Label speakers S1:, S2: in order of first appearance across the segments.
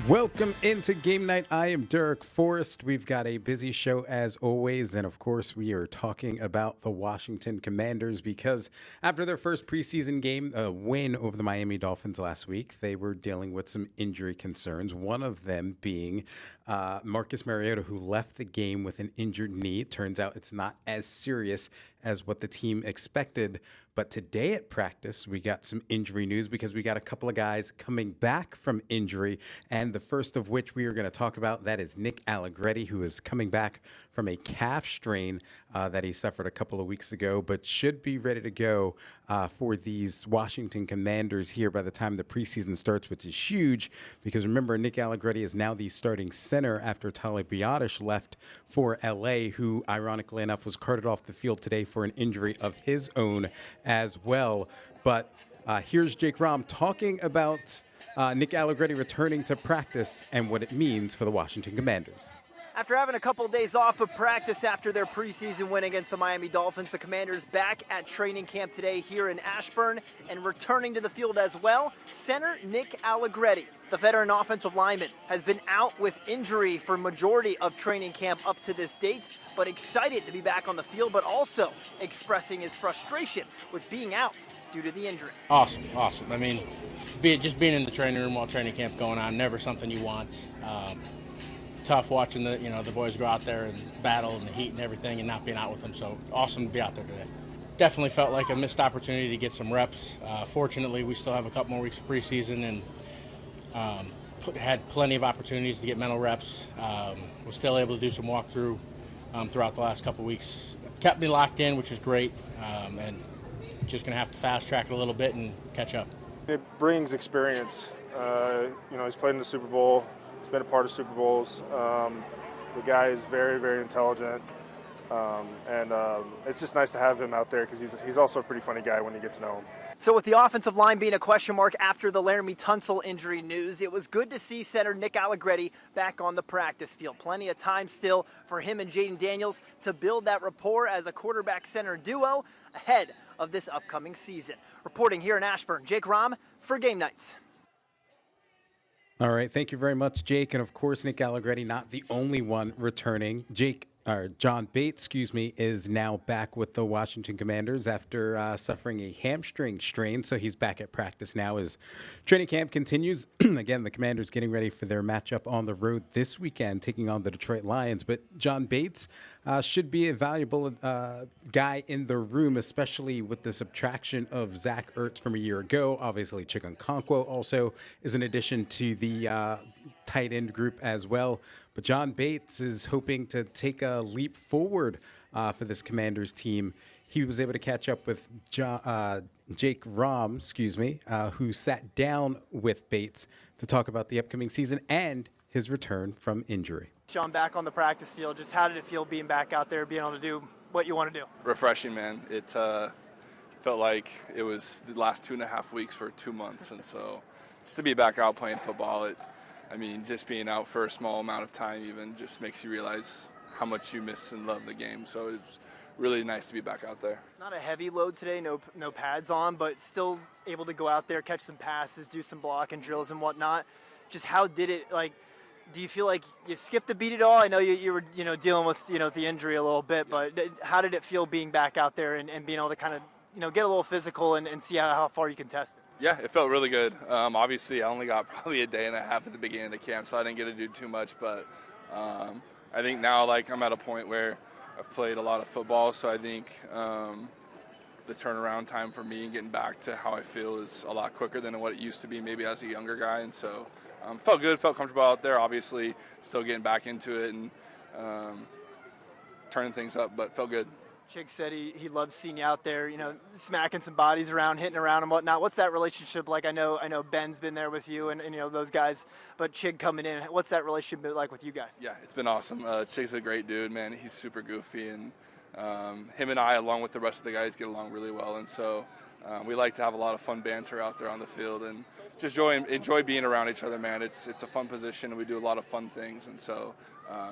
S1: Welcome into Game Night. I am Derek Forrest. We've got a busy show as always, and of course we are talking about the Washington Commanders because after their first preseason game, a win over the Miami Dolphins last week, they were dealing with some injury concerns, one of them being Marcus Mariota, who left the game with an injured knee. It turns out it's not as serious as what the team expected. But today at practice, we got some injury news because we got a couple of guys coming back from injury. And the first of which we are going to talk about, that is Nick Allegretti, who is coming back from a calf strain that he suffered a couple of weeks ago, but should be ready to go for these Washington Commanders here by the time the preseason starts, which is huge because remember, Nick Allegretti is now the starting center after Tyler Biadasz left for LA, who ironically enough was carted off the field today for an injury of his own as well. But here's Jake Rom talking about Nick Allegretti returning to practice and what it means for the Washington Commanders.
S2: After having a couple of days off of practice after their preseason win against the Miami Dolphins, the Commanders back at training camp today here in Ashburn and returning to the field as well, center Nick Allegretti. The veteran offensive lineman has been out with injury for majority of training camp up to this date, but excited to be back on the field, but also expressing his frustration with being out due to the injury.
S3: Awesome. I mean, just being in the training room while training camp going on, never something you want. Tough watching the boys go out there and battle in the heat and everything and not being out with them. So awesome to be out there today. Definitely felt like a missed opportunity to get some reps. Fortunately, we still have a couple more weeks of preseason and had plenty of opportunities to get mental reps. Was still able to do some walkthrough throughout the last couple weeks. Kept me locked in, which is great, and just going to have to fast track it a little bit and catch up.
S4: It brings experience. He's played in the Super Bowl. He's been a part of Super Bowls. The guy is very, very intelligent, and it's just nice to have him out there because he's also a pretty funny guy when you get to know him.
S2: So with the offensive line being a question mark after the Laramie Tunsil injury news, it was good to see center Nick Allegretti back on the practice field. Plenty of time still for him and Jaden Daniels to build that rapport as a quarterback-center duo ahead of this upcoming season. Reporting here in Ashburn, Jake Rom for Game Nights.
S1: All right, thank you very much, Jake. And of course, Nick Allegretti, not the only one returning. John Bates, is now back with the Washington Commanders after suffering a hamstring strain. So he's back at practice now as training camp continues. Again, the Commanders getting ready for their matchup on the road this weekend, taking on the Detroit Lions. But John Bates should be a valuable guy in the room, especially with the subtraction of Zach Ertz from a year ago. Obviously, Chikunkonkwo also is an addition to the tight end group as well. But John Bates is hoping to take a leap forward for this Commanders team. He was able to catch up with Jake Rom, who sat down with Bates to talk about the upcoming season and his return from injury.
S2: John, back on the practice field, just how did it feel being back out there, being able to do what you want to do?
S5: Refreshing, man. It felt like it was the last 2.5 weeks for 2 months, and so just to be back out playing football, just being out for a small amount of time even just makes you realize how much you miss and love the game. So it's really nice to be back out there. Not
S2: a heavy load today, no pads on, but still able to go out there, catch some passes, do some blocking drills and whatnot. Just how did it, do you feel like you skipped a beat at all? I know you were dealing with the injury a little bit, but how did it feel being back out there and being able to kind of get a little physical and see how far you can test it?
S5: Yeah, it felt really good. Obviously, I only got probably a day and a half at the beginning of the camp, so I didn't get to do too much. But I think now, I'm at a point where I've played a lot of football, so I think the turnaround time for me and getting back to how I feel is a lot quicker than what it used to be maybe as a younger guy. And so felt good, felt comfortable out there. Obviously, still getting back into it and turning things up, but felt good.
S2: Chig said he loves seeing you out there, smacking some bodies around, hitting around and whatnot. What's that relationship like? I know Ben's been there with you and those guys, but Chig coming in, what's that relationship like with you guys?
S5: Yeah, it's been awesome. Chig's a great dude, man. He's super goofy, and him and I, along with the rest of the guys, get along really well. And so we like to have a lot of fun banter out there on the field and just enjoy being around each other, man. It's a fun position, and we do a lot of fun things, and so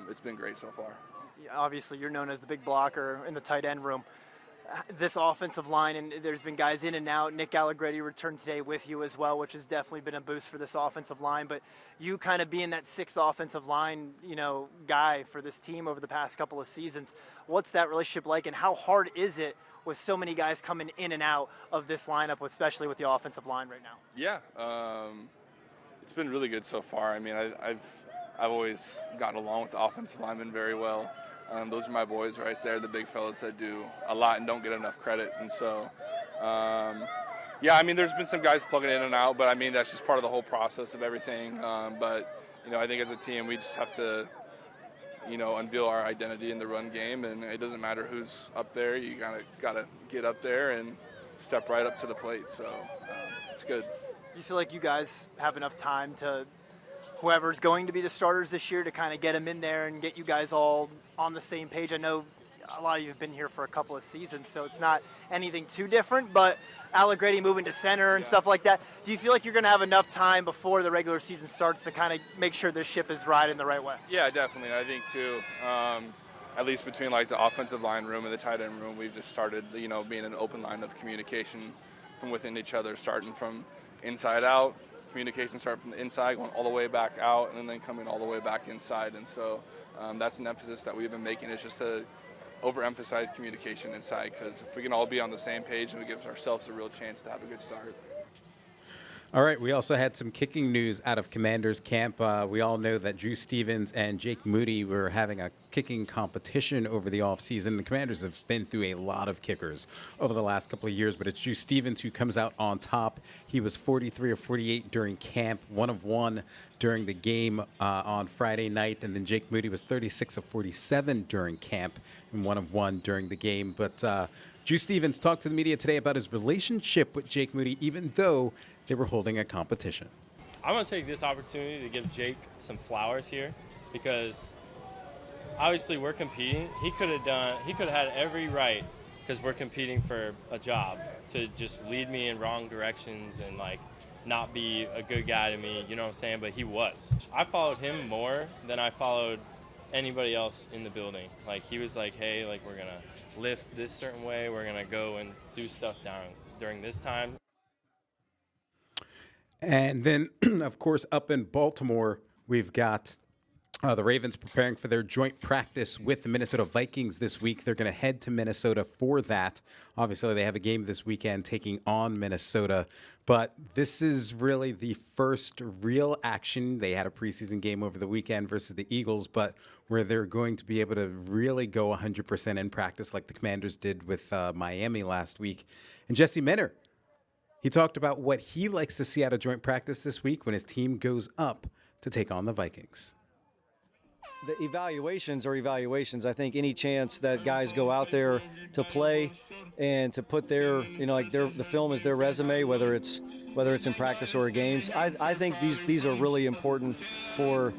S5: it's been great so far.
S2: Obviously, you're known as the big blocker in the tight end room. this offensive line, and there's been guys in and out. Nick Allegretti returned today with you as well, which has definitely been a boost for this offensive line. But you kind of being that sixth offensive line, guy for this team over the past couple of seasons, what's that relationship like, and how hard is it with so many guys coming in and out of this lineup, especially with the offensive line right now?
S5: Yeah, it's been really good so far. I mean, I've always gotten along with the offensive linemen very well. Those are my boys right there, the big fellas that do a lot and don't get enough credit. And so, yeah, I mean, there's been some guys plugging in and out, but I mean, that's just part of the whole process of everything. But, I think as a team, we just have to, unveil our identity in the run game, and it doesn't matter who's up there. You gotta get up there and step right up to the plate. So it's good.
S2: Do you feel like you guys have enough time to whoever's going to be the starters this year to kind of get them in there and get you guys all on the same page? I know a lot of you have been here for a couple of seasons, so it's not anything too different, but Allegretti moving to center and stuff like that, do you feel like you're going to have enough time before the regular season starts to kind of make sure this ship is riding the right way?
S5: Yeah, definitely. I think too, at least between like the offensive line room and the tight end room, we've just started, being an open line of communication from within each other, starting from inside out. Communication starting from the inside, going all the way back out, and then coming all the way back inside. And so that's an emphasis that we've been making, is just to overemphasize communication inside, because if we can all be on the same page, and we give ourselves a real chance to have a good start.
S1: All right, we also had some kicking news out of Commanders camp. We all know that Drew Stevens and Jake Moody were having a kicking competition over the offseason. The Commanders have been through a lot of kickers over the last couple of years, but it's Drew Stevens who comes out on top. He was 43 of 48 during camp, 1 of 1 during the game on Friday night, and then Jake Moody was 36 of 47 during camp and 1 of 1 during the game. But Drew Stevens talked to the media today about his relationship with Jake Moody, even though they were holding a competition.
S6: I'm going to take this opportunity to give Jake some flowers here, because obviously we're competing. He could have had every right, because we're competing for a job, to just lead me in wrong directions and like not be a good guy to me, you know what I'm saying? But he was. I followed him more than I followed anybody else in the building. Like, he was like, hey, like, we're going to lift this certain way, we're going to go and do stuff during this time.
S1: And then, of course, up in Baltimore, we've got the Ravens preparing for their joint practice with the Minnesota Vikings this week. They're going to head to Minnesota for that. Obviously, they have a game this weekend taking on Minnesota. But this is really the first real action. They had a preseason game over the weekend versus the Eagles, but where they're going to be able to really go 100% in practice like the Commanders did with Miami last week. And Jesse Minter, he talked about what he likes to see out of joint practice this week when his team goes up to take on the Vikings.
S7: The evaluations are evaluations. I think any chance that guys go out there to play and to put their, the film is their resume, whether it's in practice or games. I think these are really important for,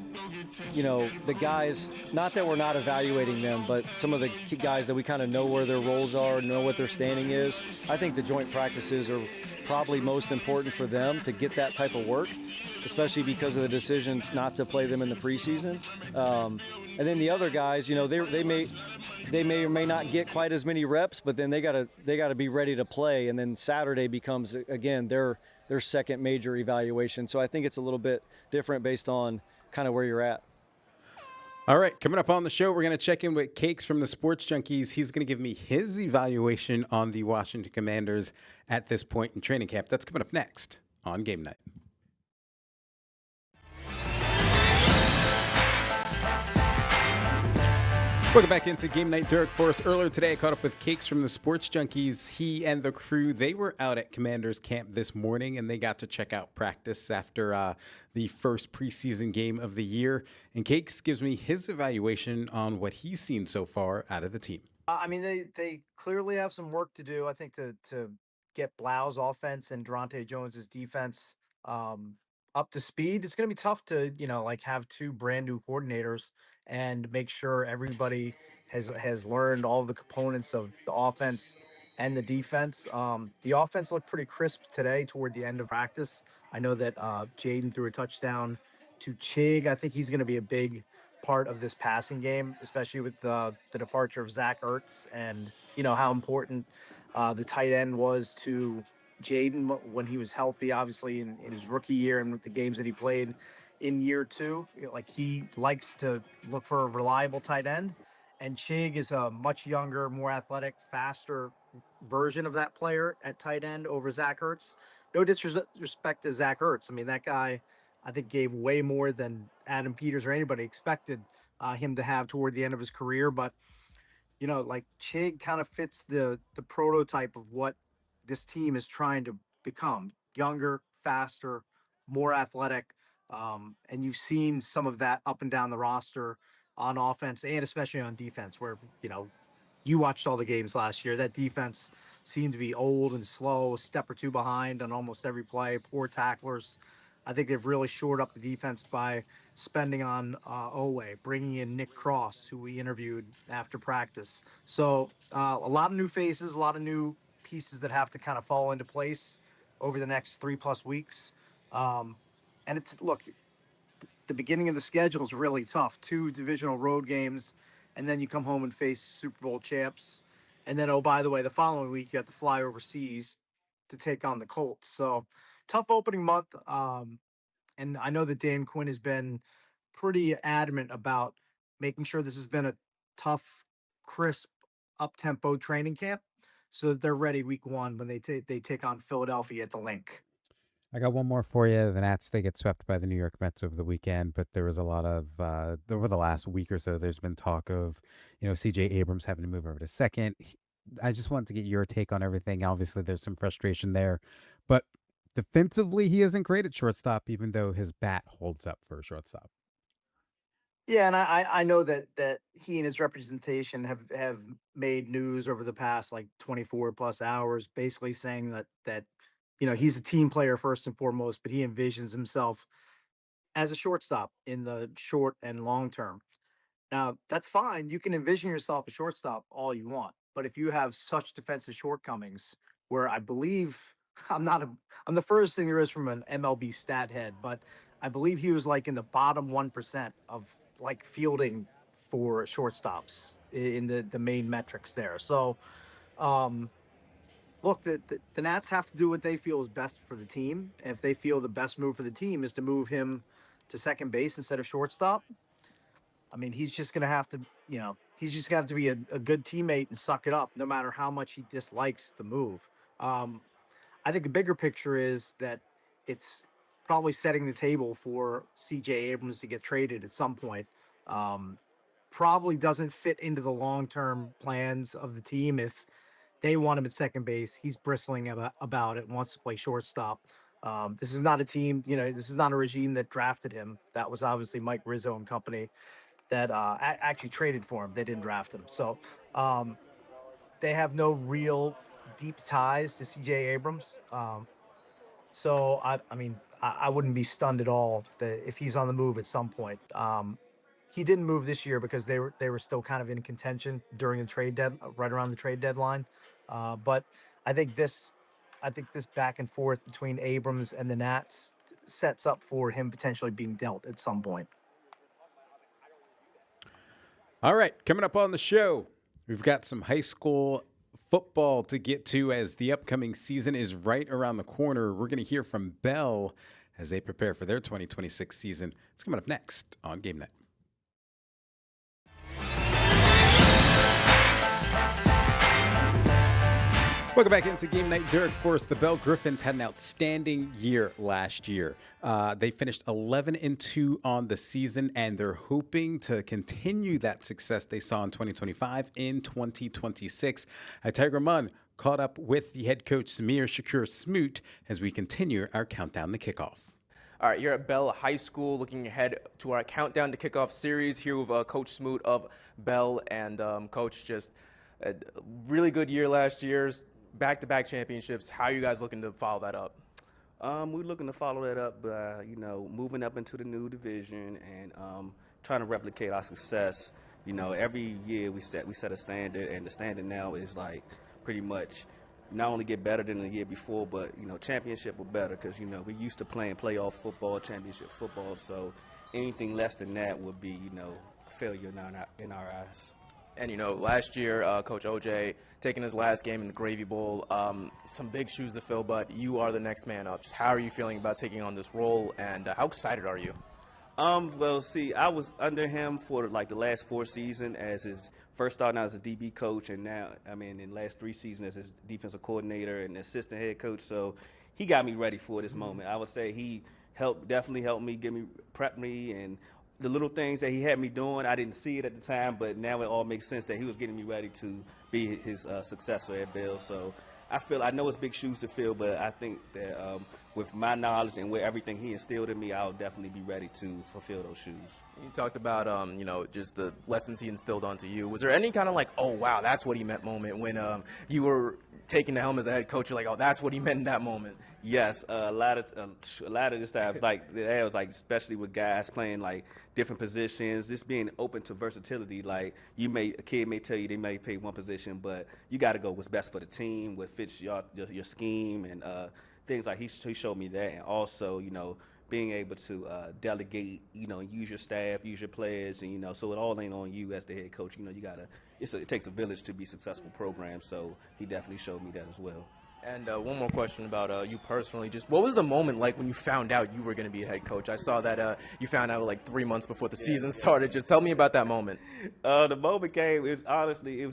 S7: the guys. Not that we're not evaluating them, but some of the key guys that we kind of know where their roles are, know what their standing is. I think the joint practices are probably most important for them to get that type of work, especially because of the decision not to play them in the preseason. And then the other guys, they may or may not get quite as many reps, but then they gotta be ready to play. And then Saturday becomes again their second major evaluation. So I think it's a little bit different based on kind of where you're at.
S1: All right, coming up on the show, we're going to check in with Cakes from the Sports Junkies. He's going to give me his evaluation on the Washington Commanders at this point in training camp. That's coming up next on Game Night. Welcome back into Game Night. Derek Forrest. Earlier today, I caught up with Cakes from the Sports Junkies. He and the crew, they were out at Commanders camp this morning, and they got to check out practice after the first preseason game of the year. And Cakes gives me his evaluation on what he's seen so far out of the team.
S8: I mean, they clearly have some work to do, I think, to get Blau's offense and Durante Jones's defense up to speed. It's going to be tough to, have two brand new coordinators and make sure everybody has learned all of the components of the offense and the defense. The offense looked pretty crisp today toward the end of practice. I know that Jaden threw a touchdown to Chig. I think he's going to be a big part of this passing game, especially with the departure of Zach Ertz and how important the tight end was to Jaden when he was healthy, obviously in his rookie year and with the games that he played in year two. Like he likes to look for a reliable tight end. And Chig is a much younger, more athletic, faster version of that player at tight end over Zach Ertz. No disrespect to Zach Ertz. I mean, that guy, I think, gave way more than Adam Peters or anybody expected him to have toward the end of his career. But like Chig kind of fits the prototype of what this team is trying to become: younger, faster, more athletic. And you've seen some of that up and down the roster on offense and especially on defense, where you watched all the games last year. That defense seemed to be old and slow, a step or two behind on almost every play, poor tacklers. I think they've really shored up the defense by spending on Owe, bringing in Nick Cross, who we interviewed after practice. So a lot of new faces, a lot of new pieces that have to kind of fall into place over the next 3+ weeks. And look, the beginning of the schedule is really tough. 2 divisional road games, and then you come home and face Super Bowl champs. And then, oh, by the way, the following week you have to fly overseas to take on the Colts. So tough opening month. And I know that Dan Quinn has been pretty adamant about making sure this has been a tough, crisp, up-tempo training camp so that they're ready week 1 when they take on Philadelphia at the Link.
S1: I got one more for you. The Nats, they get swept by the New York Mets over the weekend, but there was a lot of, over the last week or so, there's been talk of, C.J. Abrams having to move over to second. I just wanted to get your take on everything. Obviously, there's some frustration there, but defensively, he isn't great at shortstop, even though his bat holds up for a shortstop.
S8: Yeah, and I know that he and his representation have made news over the past like 24+ hours, basically saying that he's a team player first and foremost, but he envisions himself as a shortstop in the short and long term. Now, that's fine. You can envision yourself a shortstop all you want, but if you have such defensive shortcomings, where I believe I'm the furthest thing there is from an MLB stat head, but I believe he was like in the bottom 1% of like fielding for shortstops in the main metrics there. So, look, the Nats have to do what they feel is best for the team. And if they feel the best move for the team is to move him to second base instead of shortstop, I mean, he's just going to have to, he's just going to have to be a good teammate and suck it up, no matter how much he dislikes the move. I think the bigger picture is that it's probably setting the table for C.J. Abrams to get traded at some point. Probably doesn't fit into the long-term plans of the team. If they want him at second base, he's bristling about it, wants to play shortstop. This is not a team, this is not a regime that drafted him. That was obviously Mike Rizzo and company that actually traded for him. They didn't draft him. So they have no real deep ties to C.J. Abrams. So I wouldn't be stunned at all that if he's on the move at some point. He didn't move this year because they were still kind of in contention during the right around the trade deadline. But I think this back and forth between Abrams and the Nats sets up for him potentially being dealt at some point.
S1: All right, coming up on the show, we've got some high school football to get to as the upcoming season is right around the corner. We're going to hear from Bell as they prepare for their 2026 season. It's coming up next on Game Night. Welcome back into Game Night. Derek Forrest. The Bell Griffins had an outstanding year last year. They finished 11-2 on the season, and they're hoping to continue that success they saw in 2025 in 2026. Tiger Munn caught up with the head coach Samir Shakur Smoot as we continue our countdown to kickoff.
S9: All right, you're at Bell High School, looking ahead to our countdown to kickoff series here with Coach Smoot of Bell. And Coach, just a really good year last year. Back-to-back championships. How are you guys looking to follow that up?
S10: We're looking to follow that up by, moving up into the new division and trying to replicate our success. Every year we set a standard, and the standard now is like pretty much not only get better than the year before, but championship or better, because we used to playing playoff football, championship football. So anything less than that would be failure in our eyes.
S9: And, last year, Coach OJ taking his last game in the Gravy Bowl, some big shoes to fill, but you are the next man up. Just how are you feeling about taking on this role, and how excited are you?
S10: Well, see, I was under him for like the last 4 seasons as his first starting out as a DB coach, and now, in the last 3 seasons as his defensive coordinator and assistant head coach. So he got me ready for this moment. I would say he definitely helped me, prep me, and the little things that he had me doing, I didn't see it at the time, but now it all makes sense that he was getting me ready to be his successor at Bill. So I know it's big shoes to fill, but I think that with my knowledge and with everything he instilled in me, I'll definitely be ready to fulfill those shoes.
S9: You talked about, just the lessons he instilled onto you. Was there any kind of like, oh, wow, that's what he meant moment when you were taking the helm as the head coach? You're like, oh, that's what he meant in that moment.
S10: Yes, a lot of this time, like that was like, especially with guys playing like different positions, just being open to versatility. Like a kid may tell you they may play one position, but you got to go what's best for the team, what fits your scheme, and things like he showed me that, and also being able to delegate, use your staff, use your players, and so it all ain't on you as the head coach. It takes a village to be a successful program. So he definitely showed me that as well.
S9: And one more question about you personally. Just what was the moment like when you found out you were going to be a head coach? I saw that you found out like 3 months before the season started. Just tell me about that moment.
S10: The moment came, it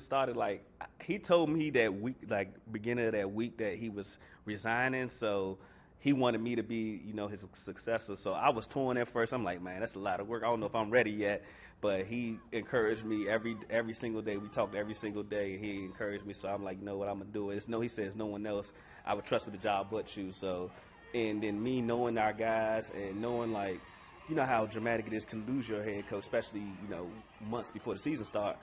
S10: started like, he told me that week, like beginning of that week, that he was resigning. So he wanted me to be, his successor. So I was torn at first. I'm like, man, that's a lot of work. I don't know if I'm ready yet. But he encouraged me every single day. We talked every single day. He encouraged me. So I'm like, you know what, I'm going to do it. He says no one else I would trust with the job but you. So, and then me knowing our guys and knowing, like, how dramatic it is to lose your head coach, especially, months before the season start.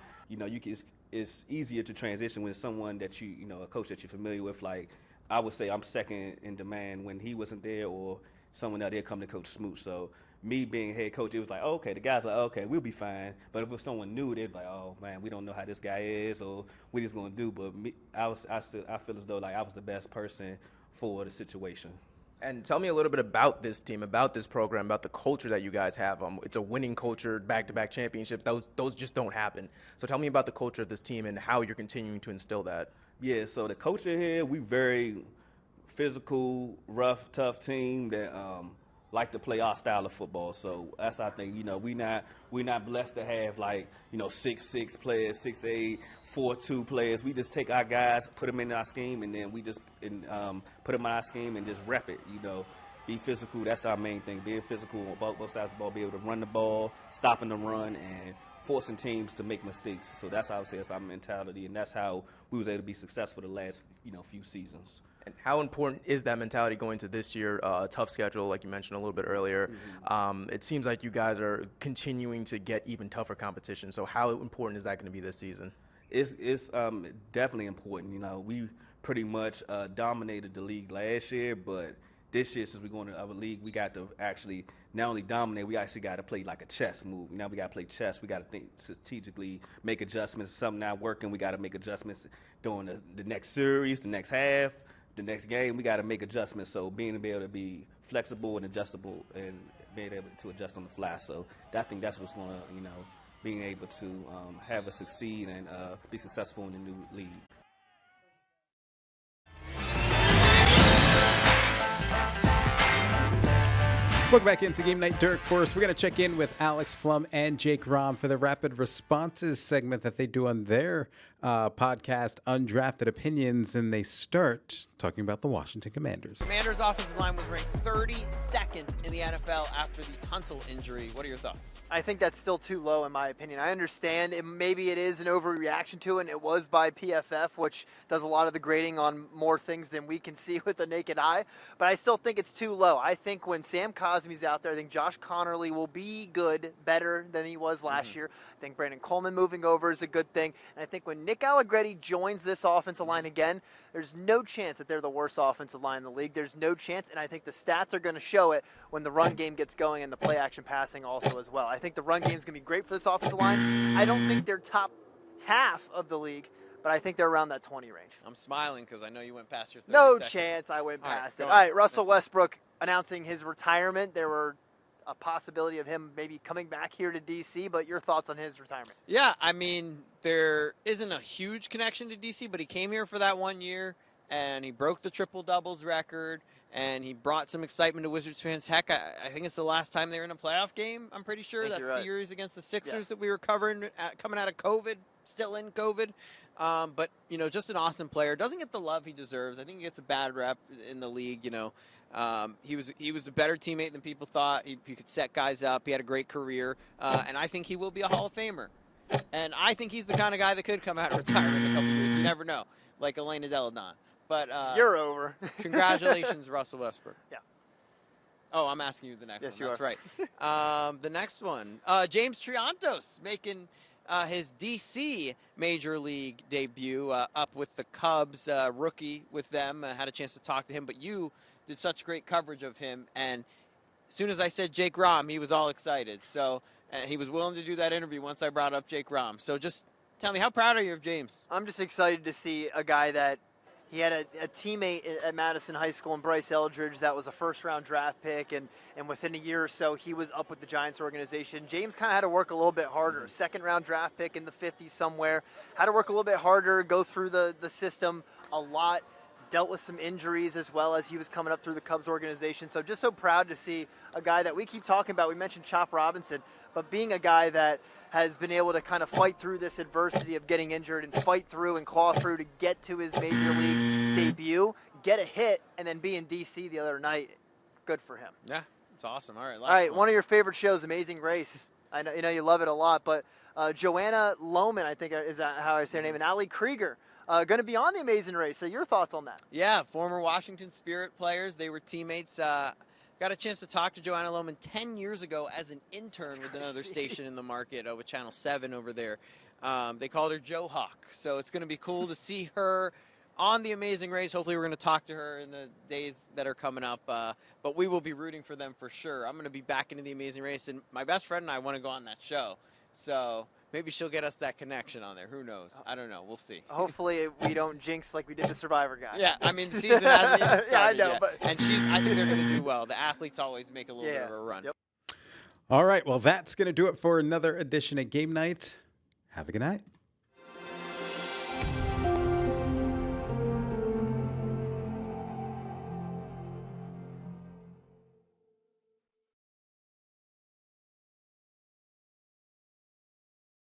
S10: It's easier to transition when it's someone that a coach that you're familiar with. Like, I would say I'm second in demand when he wasn't there, or someone out there come to Coach Smoot. So me being head coach, it was like, oh, okay, the guys are like, okay, we'll be fine. But if it was someone new, they'd be like, oh man, we don't know how this guy is or what he's gonna do. But me, I feel as though like I was the best person for the situation.
S9: And tell me a little bit about this team, about this program, about the culture that you guys have. It's a winning culture, back-to-back championships. Those just don't happen. So tell me about the culture of this team and how you're continuing to instill that.
S10: Yeah, so the culture here, we very physical, rough, tough team that like to play our style of football. So that's our thing. We're not blessed to have 6'6" players, 6'8", 4'2" players. We just take our guys, put them in our scheme, and then we just put them in our scheme and just rep it. Be physical. That's our main thing. Being physical on both sides of the ball, be able to run the ball, stopping the run, and forcing teams to make mistakes. So that's how I would say it's our mentality, and that's how we was able to be successful the last few seasons.
S9: And how important is that mentality going to this year? A tough schedule, like you mentioned a little bit earlier. Mm-hmm. It seems like you guys are continuing to get even tougher competition. So how important is that going to be this season?
S10: It's definitely important. We pretty much dominated the league last year, but this year, since we're going to our league, we got to actually not only dominate, we actually got to play like a chess move. Now we got to play chess. We got to think strategically, make adjustments. Something not working, we got to make adjustments during the next series, the next half, the next game. We got to make adjustments. So being able to be flexible and adjustable and being able to adjust on the fly. So I think that's what's going to, being able to have us succeed and be successful in the new league.
S1: Welcome back into Game Night Dirk Forest. We're going to check in with Alex Flum and Jake Rom for the Rapid Responses segment that they do on their podcast, Undrafted Opinions, and they start talking about the Washington Commanders.
S11: Commanders' offensive line was ranked 32nd in the NFL after the Tunsil injury. What are your thoughts?
S2: I think that's still too low in my opinion. I understand maybe it is an overreaction to it, and it was by PFF, which does a lot of the grading on more things than we can see with the naked eye, but I still think it's too low. I think when Sam Cosmi's out there, I think Josh Connerly will be good, better than he was last year. I think Brandon Coleman moving over is a good thing, and I think when Nick Allegretti joins this offensive line again, there's no chance that they're the worst offensive line in the league. There's no chance, and I think the stats are going to show it when the run game gets going and the play action passing also as well. I think the run game is going to be great for this offensive line. I don't think they're top half of the league, but I think they're around that 20 range.
S11: I'm smiling because I know you went past your 30
S2: No
S11: seconds.
S2: chance I went past it.
S11: All
S2: All right, Russell Westbrook announcing his retirement. There were a possibility of him maybe coming back here to DC, but your thoughts on his retirement?
S11: Yeah, I mean, there isn't a huge connection to DC, but he came here for that 1 year, and he broke the triple-doubles record, and he brought some excitement to Wizards fans. Heck, I think it's the last time they were in a playoff game, I'm pretty sure. That series against the Sixers that we were covering coming out of COVID, still in COVID. But, you know, just an awesome player. Doesn't get the love he deserves. I think he gets a bad rep in the league, you know. He was a better teammate than people thought. He could set guys up. He had a great career. And I think he will be a Hall of Famer. And I think he's the kind of guy that could come out of retirement in a couple years. You never know, like Elena Deladon. But
S2: you're over.
S11: Congratulations, Russell Westbrook.
S2: Yeah.
S11: Oh, I'm asking you the next one.
S2: You
S11: That's
S2: are.
S11: right. The next one, James Triantos making his DC Major League debut up with the Cubs, rookie with them. Had a chance to talk to him, but you did such great coverage of him. And as soon as I said Jake Rom, he was all excited. So he was willing to do that interview once I brought up Jake Rom. So just tell me, how proud are you of James?
S2: I'm just excited to see a guy that he had a teammate at Madison High School in Bryce Eldridge that was a first-round draft pick, and within a year or so, he was up with the Giants organization. James kind of had to work a little bit harder. Second-round draft pick in the 50s somewhere. Had to work a little bit harder, go through the system a lot. Dealt with some injuries as well as he was coming up through the Cubs organization. So just so proud to see a guy that we keep talking about. We mentioned Chop Robinson, but being a guy that has been able to kind of fight through this adversity of getting injured and fight through and claw through to get to his major league debut, get a hit, and then be in D.C. the other night. Good for him.
S11: Yeah, it's awesome. All right,
S2: All right, one of your favorite shows, Amazing Race. I know you love it a lot, but Joanna Lohman, I think is that how I say her name, and Ali Krieger going to be on the Amazing Race. So your thoughts on that?
S11: Yeah, former Washington Spirit players. They were teammates. Got a chance to talk to Joanna Lohman 10 years ago as an intern with another station in the market, with Channel 7 over there. They called her Joe Hawk. So it's going to be cool to see her on the Amazing Race. Hopefully we're going to talk to her in the days that are coming up. But we will be rooting for them for sure. I'm going to be back into the Amazing Race, and my best friend and I want to go on that show. So maybe she'll get us that connection on there. Who knows? I don't know. We'll see.
S2: Hopefully we don't jinx like we did the Survivor guy.
S11: Yeah, I mean, the season hasn't even started
S2: yeah, I know,
S11: yet.
S2: but
S11: And I think they're going to do well. The athletes always make a little bit of a run.
S2: Yep.
S1: All right, well, that's going to do it for another edition of Game Night. Have a good night.